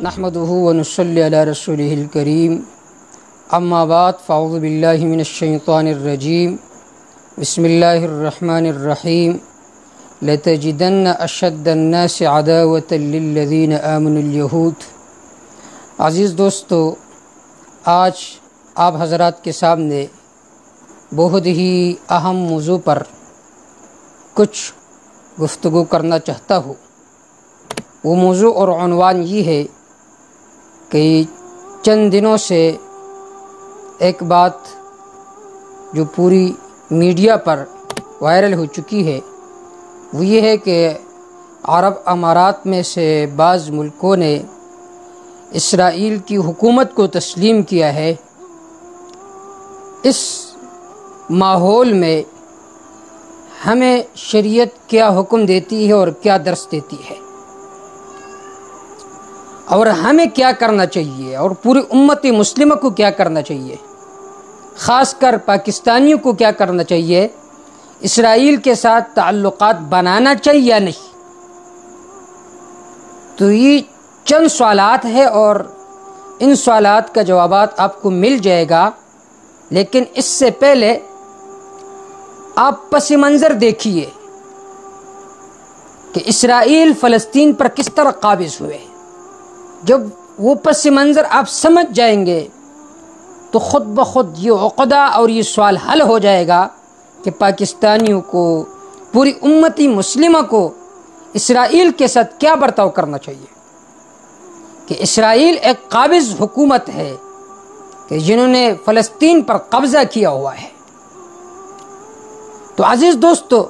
نحمده ونصلي على رسوله الكريم اما بعد فاعوذ بالله من الشيطان الرجيم بسم الله الرحمن الرحيم لتجدن اشد الناس عداوة للذين آمنوا اليهود۔ عزیز دوستو، آج آپ حضرات کے سامنے بہت ہی اہم موضوع پر کچھ گفتگو کرنا چاہتا ہوں۔ وہ موضوع اور عنوان یہ ہے کہ چند دنوں سے ایک بات جو پوری میڈیا پر وائرل ہو چکی ہے وہ یہ ہے کہ عرب امارات میں سے بعض ملکوں نے اسرائیل کی حکومت کو تسلیم کیا ہے۔ اس ماحول میں ہمیں شریعت کیا حکم دیتی ہے اور کیا درس دیتی ہے، اور ہمیں کیا کرنا چاہیے، اور پوری امت مسلمہ کو کیا کرنا چاہیے، خاص کر پاکستانیوں کو کیا کرنا چاہیے، اسرائیل کے ساتھ تعلقات بنانا چاہیے یا نہیں۔ تو یہ چند سوالات ہیں اور ان سوالات کا جوابات آپ کو مل جائے گا، لیکن اس سے پہلے آپ پس منظر دیکھیے کہ اسرائیل فلسطین پر کس طرح قابض ہوئے۔ جب وہ پس منظر آپ سمجھ جائیں گے تو خود بخود یہ عقدہ اور یہ سوال حل ہو جائے گا کہ پاکستانیوں کو، پوری امتی مسلمہ کو اسرائیل کے ساتھ کیا برتاؤ کرنا چاہیے، کہ اسرائیل ایک قابض حکومت ہے کہ جنہوں نے فلسطین پر قبضہ کیا ہوا ہے۔ تو عزیز دوستو،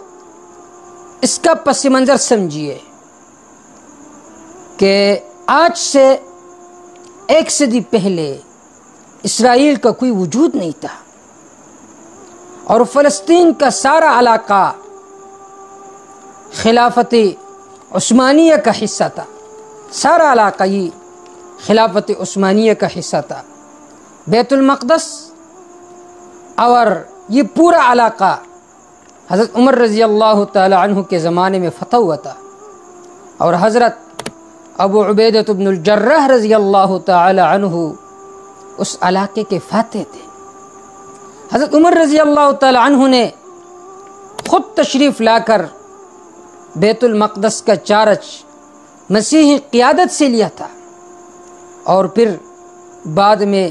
اس کا پس منظر سمجھیے کہ آج سے 1 صدی پہلے اسرائیل کا کوئی وجود نہیں تھا، اور فلسطین کا سارا علاقہ خلافت عثمانیہ کا حصہ تھا۔ سارا علاقہ یہ خلافت عثمانیہ کا حصہ تھا۔ بیت المقدس اور یہ پورا علاقہ حضرت عمر رضی اللہ تعالی عنہ کے زمانے میں فتح ہوا تھا، اور حضرت ابو عبیدہ بن الجراح رضی اللہ تعالی عنہ اس علاقے کے فاتح تھے۔ حضرت عمر رضی اللہ تعالی عنہ نے خود تشریف لا کر بیت المقدس کا چارج مسیحی قیادت سے لیا تھا، اور پھر بعد میں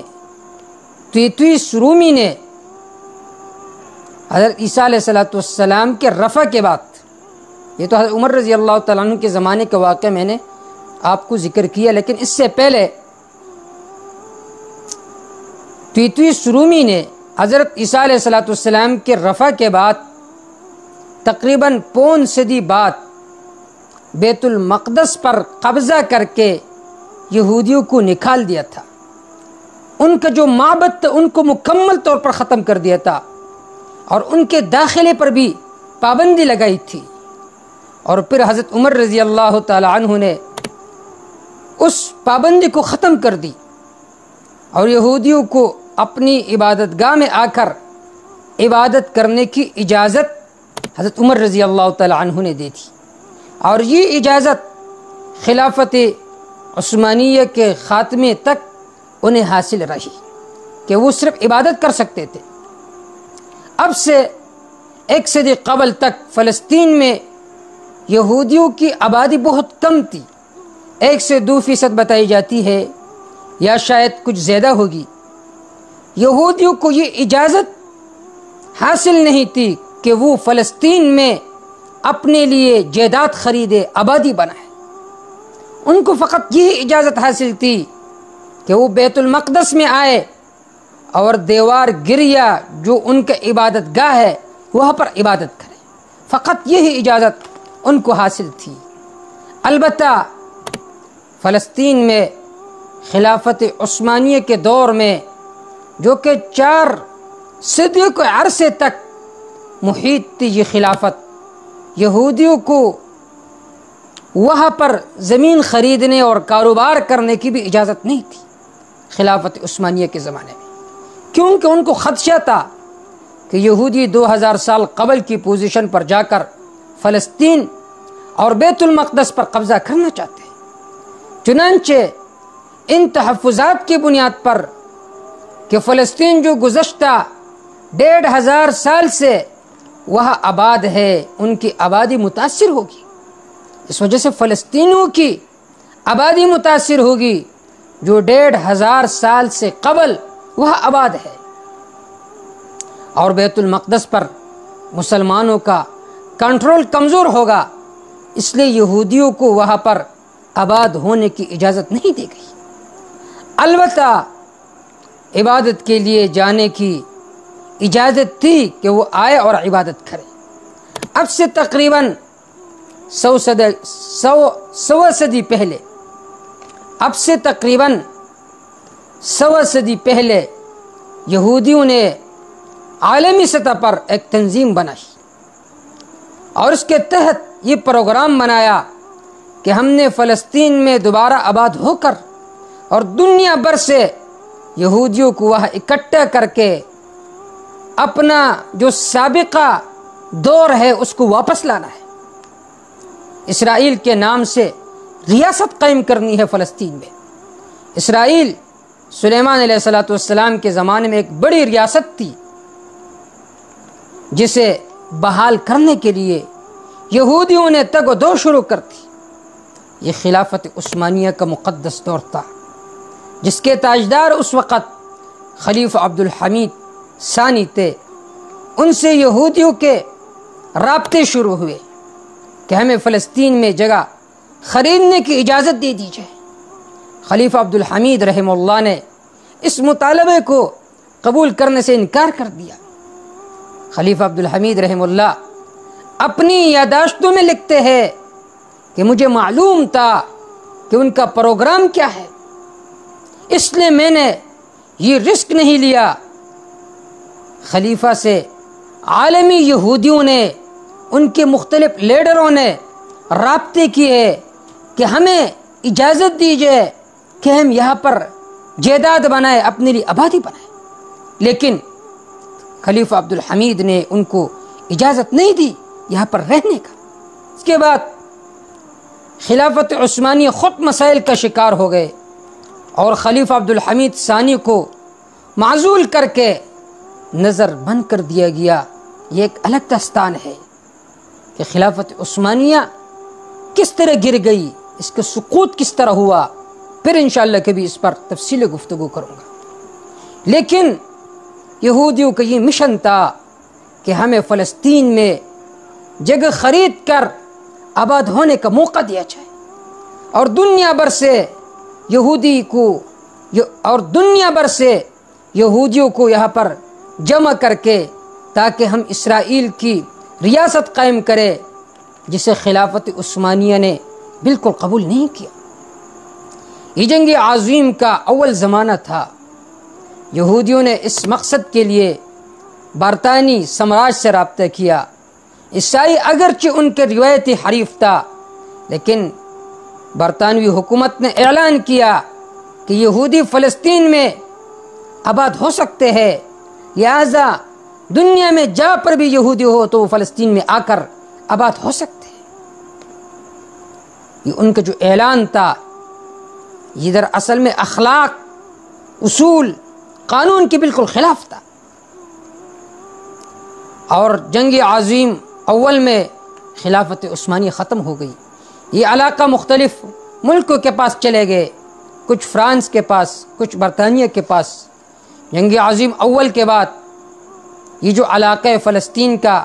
تیتوس رومی نے حضرت عیسیٰ علیہ السلام کے رفع کے بعد، یہ تو حضرت عمر رضی اللہ تعالیٰ عنہ کے زمانے کا واقعہ میں نے آپ کو ذکر کیا، لیکن اس سے پہلے تیتوس رومی نے حضرت عیسیٰ علیہ السلام کے رفع کے بعد تقریباً 5 صدی بعد بیت المقدس پر قبضہ کر کے یہودیوں کو نکال دیا تھا۔ ان کا جو معبد تھا ان کو مکمل طور پر ختم کر دیا تھا، اور ان کے داخلے پر بھی پابندی لگائی تھی، اور پھر حضرت عمر رضی اللہ تعالی عنہ نے اس پابندی کو ختم کر دی، اور یہودیوں کو اپنی عبادت گاہ میں آ کر عبادت کرنے کی اجازت حضرت عمر رضی اللہ تعالی عنہ نے دی تھی، اور یہ اجازت خلافت عثمانیہ کے خاتمے تک انہیں حاصل رہی کہ وہ صرف عبادت کر سکتے تھے۔ اب سے 1 صدی قبل تک فلسطین میں یہودیوں کی آبادی بہت کم تھی، 1 سے 2% بتائی جاتی ہے، یا شاید کچھ زیادہ ہوگی۔ یہودیوں کو یہ اجازت حاصل نہیں تھی کہ وہ فلسطین میں اپنے لیے جائیداد خریدے، آبادی بنائے۔ ان کو فقط یہ اجازت حاصل تھی کہ وہ بیت المقدس میں آئے اور دیوار گریا جو ان کا عبادت گاہ ہے وہاں پر عبادت کرے، فقط یہی اجازت ان کو حاصل تھی۔ البتہ فلسطین میں خلافت عثمانیہ کے دور میں، جو کہ 4 صدیوں کے عرصے تک محیط تھی یہ خلافت، یہودیوں کو وہاں پر زمین خریدنے اور کاروبار کرنے کی بھی اجازت نہیں تھی خلافت عثمانیہ کے زمانے میں، کیونکہ ان کو خدشہ تھا کہ یہودی 2000 سال قبل کی پوزیشن پر جا کر فلسطین اور بیت المقدس پر قبضہ کرنا چاہتے ہیں۔ چنانچہ ان تحفظات کی بنیاد پر کہ فلسطین جو گزشتہ 1500 سال سے وہاں آباد ہے، ان کی آبادی متاثر ہوگی، اس وجہ سے فلسطینیوں کی آبادی متاثر ہوگی جو 1500 سال سے قبل وہاں آباد ہے، اور بیت المقدس پر مسلمانوں کا کنٹرول کمزور ہوگا، اس لیے یہودیوں کو وہاں پر آباد ہونے کی اجازت نہیں دی گئی، البتہ عبادت کے لیے جانے کی اجازت تھی کہ وہ آئے اور عبادت کرے۔ اب سے تقریباً 100 صدی پہلے، اب سے تقریباً 100 صدی پہلے یہودیوں نے عالمی سطح پر ایک تنظیم بنائی اور اس کے تحت یہ پروگرام بنایا کہ ہم نے فلسطین میں دوبارہ آباد ہو کر اور دنیا بھر سے یہودیوں کو وہاں اکٹھا کر کے اپنا جو سابقہ دور ہے اس کو واپس لانا ہے، اسرائیل کے نام سے ریاست قائم کرنی ہے فلسطین میں۔ اسرائیل سلیمان علیہ السلام کے زمانے میں ایک بڑی ریاست تھی، جسے بحال کرنے کے لیے یہودیوں نے تگ و دو شروع کر دی۔ یہ خلافت عثمانیہ کا مقدس دور تھا، جس کے تاجدار اس وقت خلیفہ عبد الحمید ثانی تھے۔ ان سے یہودیوں کے رابطے شروع ہوئے کہ ہمیں فلسطین میں جگہ خریدنے کی اجازت دے دی جائے۔ خلیفہ عبد الحمید رحمہ اللہ نے اس مطالبے کو قبول کرنے سے انکار کر دیا۔ خلیفہ عبد الحمید رحمہ اللہ اپنی یادداشتوں میں لکھتے ہیں کہ مجھے معلوم تھا کہ ان کا پروگرام کیا ہے، اس لیے میں نے یہ رسک نہیں لیا۔ خلیفہ سے عالمی یہودیوں نے، ان کے مختلف لیڈروں نے رابطے کیے کہ ہمیں اجازت دیجیے کہ ہم یہاں پر جائیداد بنائے، اپنے لیے آبادی بنائے، لیکن خلیفہ عبد الحمید نے ان کو اجازت نہیں دی یہاں پر رہنے کا۔ اس کے بعد خلافت عثمانیہ خود مسائل کا شکار ہو گئے اور خلیفہ عبد الحمید ثانی کو معزول کر کے نظر بند کر دیا گیا۔ یہ ایک الگ داستان ہے کہ خلافت عثمانیہ کس طرح گر گئی، اس کا سقوط کس طرح ہوا، پھر انشاءاللہ کبھی اس پر تفصیل گفتگو کروں گا۔ لیکن یہودیوں کا یہ مشن تھا کہ ہمیں فلسطین میں جگہ خرید کر آباد ہونے کا موقع دیا جائے، اور دنیا بھر سے یہودیوں کو یہاں پر جمع کر کے تاکہ ہم اسرائیل کی ریاست قائم کرے، جسے خلافت عثمانیہ نے بالکل قبول نہیں کیا۔ یہ جنگ عظیم کا اول زمانہ تھا۔ یہودیوں نے اس مقصد کے لیے برطانوی سامراج سے رابطہ کیا۔ عیسائی اگرچہ ان کے روایتی حریف تھا، لیکن برطانوی حکومت نے اعلان کیا کہ یہودی فلسطین میں آباد ہو سکتے ہیں، لہذا دنیا میں جہاں پر بھی یہودی ہو تو وہ فلسطین میں آ کر آباد ہو سکتے ہیں۔ یہ ان کا جو اعلان تھا، یہ دراصل میں اخلاق، اصول، قانون کے بالکل خلاف تھا، اور جنگ عظیم اول میں خلافت عثمانیہ ختم ہو گئی۔ یہ علاقہ مختلف ملکوں کے پاس چلے گئے، کچھ فرانس کے پاس، کچھ برطانیہ کے پاس۔ جنگ عظیم اول کے بعد یہ جو علاقہ فلسطین کا،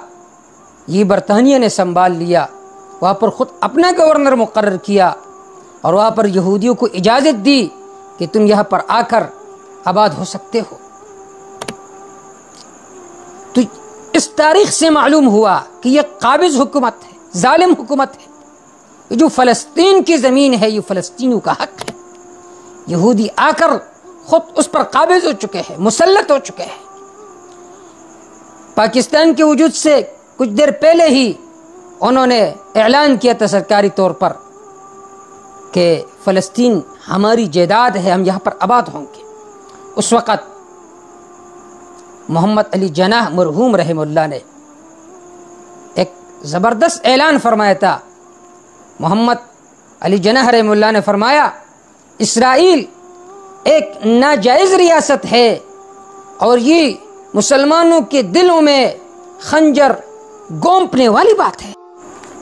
یہ برطانیہ نے سنبھال لیا، وہاں پر خود اپنا گورنر مقرر کیا، اور وہاں پر یہودیوں کو اجازت دی کہ تم یہاں پر آ کر آباد ہو سکتے ہو۔ تو اس تاریخ سے معلوم ہوا کہ یہ قابض حکومت ہے، ظالم حکومت ہے۔ یہ جو فلسطین کی زمین ہے، یہ فلسطینیوں کا حق ہے۔ یہودی آ کر خود اس پر قابض ہو چکے ہیں، مسلط ہو چکے ہیں۔ پاکستان کے وجود سے کچھ دیر پہلے ہی انہوں نے اعلان کیا تھا سرکاری طور پر کہ فلسطین ہماری جائیداد ہے، ہم یہاں پر آباد ہوں گے۔ اس وقت محمد علی جناح مرحوم رحمہ اللہ نے ایک زبردست اعلان فرمایا تھا۔ محمد علی جناح رحمہ اللہ نے فرمایا، اسرائیل ایک ناجائز ریاست ہے اور یہ مسلمانوں کے دلوں میں خنجر گونپنے والی بات ہے۔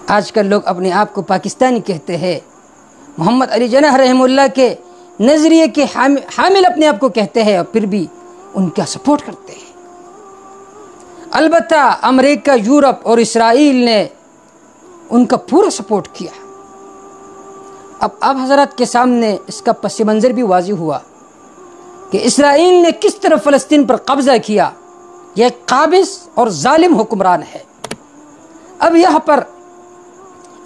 آج کل لوگ اپنے آپ کو پاکستانی کہتے ہیں، محمد علی جناح رحمہ اللہ کے نظریے کے حامل اپنے آپ کو کہتے ہیں، اور پھر بھی ان کا سپورٹ کرتے ہیں۔ البتہ امریکہ، یورپ اور اسرائیل نے ان کا پورا سپورٹ کیا۔ اب آپ حضرات کے سامنے اس کا پس منظر بھی واضح ہوا کہ اسرائیل نے کس طرح فلسطین پر قبضہ کیا۔ یہ ایک قابض اور ظالم حکمران ہے۔ اب یہاں پر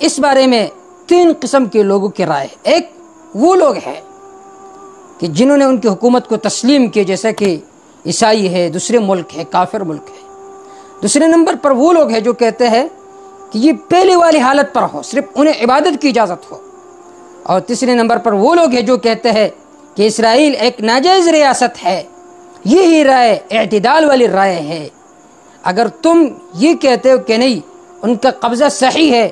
اس بارے میں 3 قسم کے لوگوں کی رائے ہے۔ ایک وہ لوگ ہیں کہ جنہوں نے ان کی حکومت کو تسلیم کیا، جیسا کہ عیسائی ہے، دوسرے ملک ہے، کافر ملک ہے۔ دوسرے نمبر پر وہ لوگ ہیں جو کہتے ہیں کہ یہ پہلی والی حالت پر ہو، صرف انہیں عبادت کی اجازت ہو۔ اور تیسرے نمبر پر وہ لوگ ہیں جو کہتے ہیں کہ اسرائیل ایک ناجائز ریاست ہے۔ یہی رائے اعتدال والی رائے ہے۔ اگر تم یہ کہتے ہو کہ نہیں ان کا قبضہ صحیح ہے،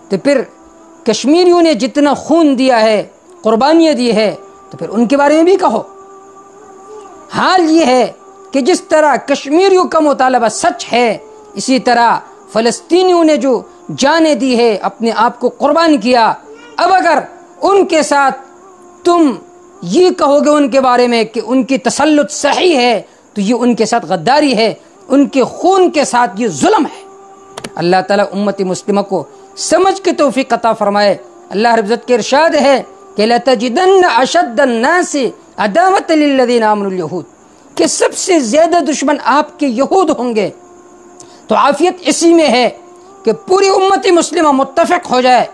تو پھر کشمیریوں نے جتنا خون دیا ہے، قربانیاں دی ہے، تو پھر ان کے بارے میں بھی کہو۔ حال یہ ہے کہ جس طرح کشمیریوں کا مطالبہ سچ ہے، اسی طرح فلسطینیوں نے جو جانیں دی ہے، اپنے آپ کو قربان کیا، اب اگر ان کے ساتھ تم یہ کہو گے ان کے بارے میں کہ ان کی تسلط صحیح ہے، تو یہ ان کے ساتھ غداری ہے، ان کے خون کے ساتھ یہ ظلم ہے۔ اللہ تعالیٰ امت مسلمہ کو سمجھ کے توفیق عطا فرمائے۔ اللہ رب العزت کے ارشاد ہے کہ لَتَجِدَنَّ أَشَدَّ النَّاسِ عَدَاوَةً لِلَّذِينَ آمَنُوا الْيَهُودِ، کہ سب سے زیادہ دشمن آپ کے یہود ہوں گے۔ تو عافیت اسی میں ہے کہ پوری امت مسلمہ متفق ہو جائے،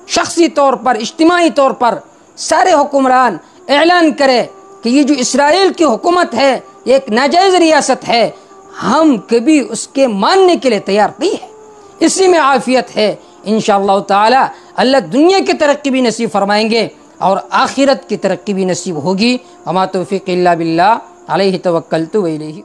شخصی طور پر، اجتماعی طور پر سارے حکمران اعلان کرے کہ یہ جو اسرائیل کی حکومت ہے یہ ایک ناجائز ریاست ہے، ہم کبھی اس کے ماننے کے لیے تیار نہیں ہے۔ اسی میں عافیت ہے۔ انشاءاللہ تعالی اللہ دنیا کی ترقی بھی نصیب فرمائیں گے اور آخرت کی ترقی بھی نصیب ہوگی۔ وما توفیق الا باللہ علیہ توکلت و الیہ